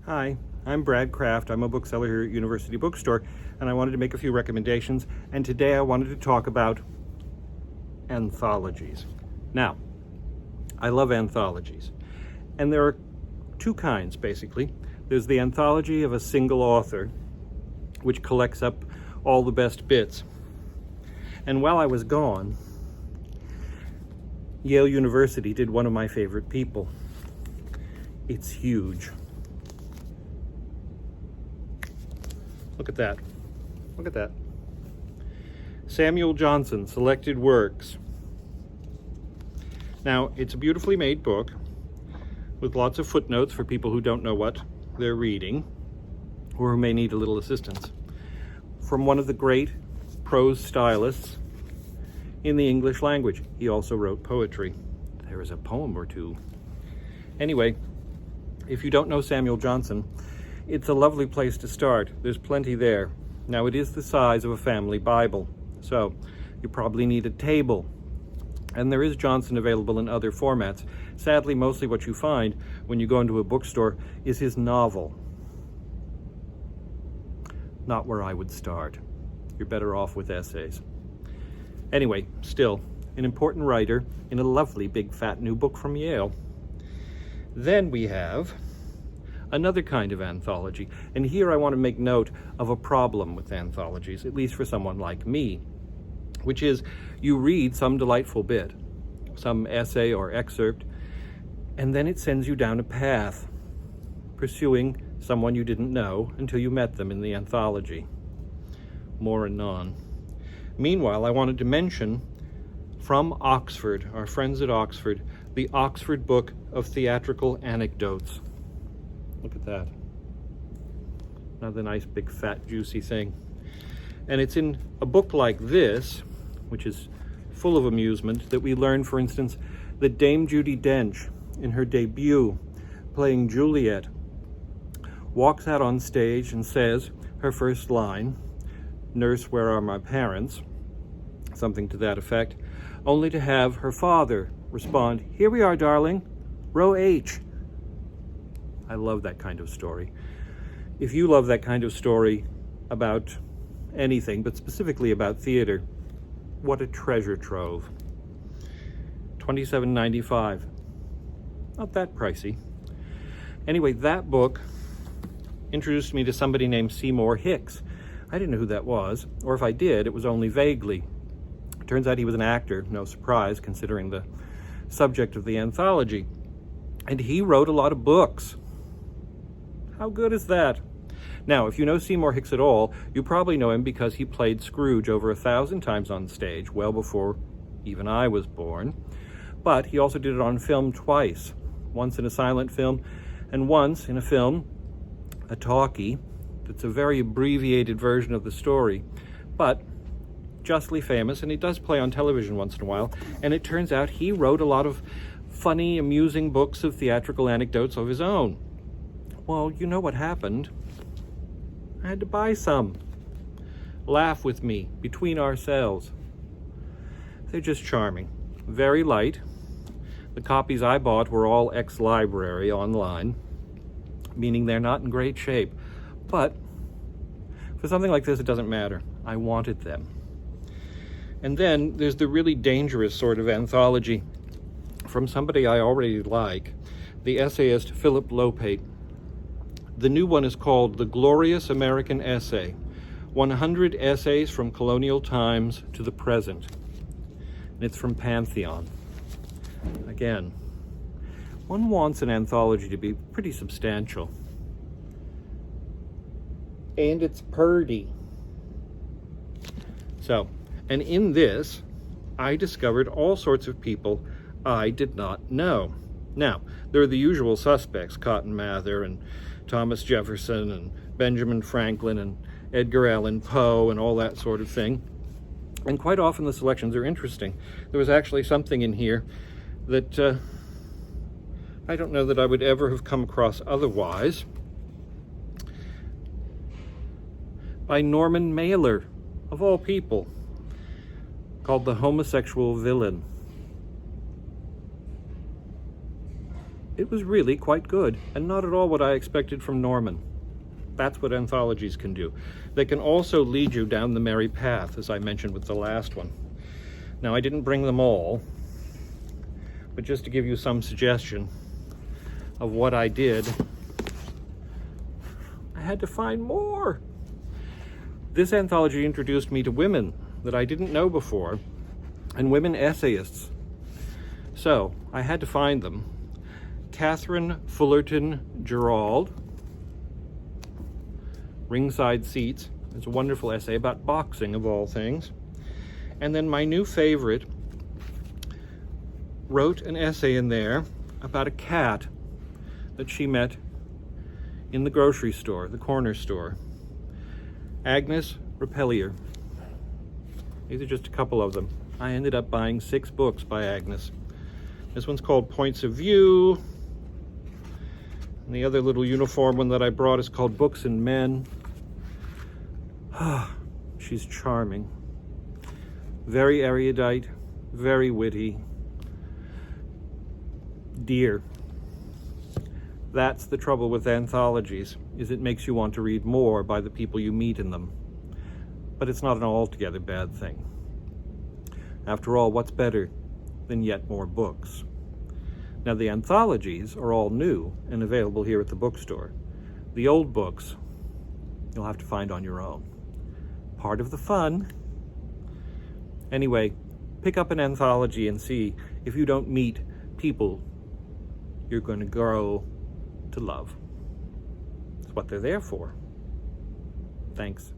Hi, I'm Brad Kraft. I'm a bookseller here at University Bookstore, and I wanted to make a few recommendations. And today I wanted to talk about anthologies. Now, I love anthologies, and there are two kinds basically. There's the anthology of a single author, which collects up all the best bits. And while I was gone, Yale University did one of my favorite people. It's huge. Look at that. Look at that. Samuel Johnson, Selected Works. Now, it's a beautifully made book with lots of footnotes for people who don't know what they're reading or who may need a little assistance. From one of the great prose stylists in the English language. He also wrote poetry. There is a poem or two. Anyway, if you don't know Samuel Johnson, it's a lovely place to start. There's plenty there. Now, it is the size of a family Bible, so you probably need a table. And there is Johnson available in other formats. Sadly, mostly what you find when you go into a bookstore is his novel. Not where I would start. You're better off with essays. Anyway, still, an important writer in a lovely big fat new book from Yale. Then we have another kind of anthology. And here I want to make note of a problem with anthologies, at least for someone like me, which is you read some delightful bit, some essay or excerpt, and then it sends you down a path, pursuing someone you didn't know until you met them in the anthology. More anon. Meanwhile, I wanted to mention from Oxford, our friends at Oxford, the Oxford Book of Theatrical Anecdotes. Look at that. Another nice big fat juicy thing. And it's in a book like this, which is full of amusement, that we learn, for instance, that Dame Judi Dench, in her debut, playing Juliet, walks out on stage and says her first line, "Nurse, where are my parents?" Something to that effect, only to have her father respond, "Here we are, darling, row H." I love that kind of story. If you love that kind of story about anything, but specifically about theater, what a treasure trove. $27.95. Not that pricey. Anyway, that book introduced me to somebody named Seymour Hicks. I didn't know who that was, or if I did, it was only vaguely. It turns out he was an actor, no surprise, considering the subject of the anthology. And he wrote a lot of books. How good is that? Now, if you know Seymour Hicks at all, you probably know him because he played Scrooge over 1,000 times on stage, well before even I was born. But he also did it on film twice, once in a silent film and once in a film, a talkie, that's a very abbreviated version of the story, but justly famous, and he does play on television once in a while. And it turns out he wrote a lot of funny, amusing books of theatrical anecdotes of his own. Well, you know what happened. I had to buy some. Laugh with me, between ourselves. They're just charming. Very light. The copies I bought were all ex-library online, meaning they're not in great shape. But for something like this, it doesn't matter. I wanted them. And then there's the really dangerous sort of anthology from somebody I already like, the essayist Philip Lopate. The new one is called The Glorious American Essay, 100 Essays from Colonial Times to the Present. And it's from Pantheon. Again, one wants an anthology to be pretty substantial. And it's purdy. So, and in this, I discovered all sorts of people I did not know. Now, there are the usual suspects, Cotton Mather and Thomas Jefferson and Benjamin Franklin and Edgar Allan Poe and all that sort of thing. And quite often the selections are interesting. There was actually something in here that I don't know that I would ever have come across otherwise, by Norman Mailer, of all people, called The Homosexual Villain. it was really quite good, and not at all what I expected from Norman. That's what anthologies can do. They can also lead you down the merry path, as I mentioned with the last one. Now, I didn't bring them all, but just to give you some suggestion of what I did, I had to find more. This anthology introduced me to women that I didn't know before, and women essayists. So I had to find them. Catherine Fullerton Gerald, Ringside Seats. It's a wonderful essay about boxing, of all things. And then my new favorite wrote an essay in there about a cat that she met in the grocery store, the corner store. Agnes Repellier. These are just a couple of them. I ended up buying 6 books by Agnes. This one's called Points of View. And the other little uniform one that I brought is called Books and Men. She's charming. Very erudite, very witty. Dear. That's the trouble with anthologies, is it makes you want to read more by the people you meet in them. But it's not an altogether bad thing. After all, what's better than yet more books? Now, the anthologies are all new and available here at the bookstore. The old books, you'll have to find on your own. Part of the fun. Anyway, pick up an anthology and see if you don't meet people you're going to grow to love. It's what they're there for. Thanks.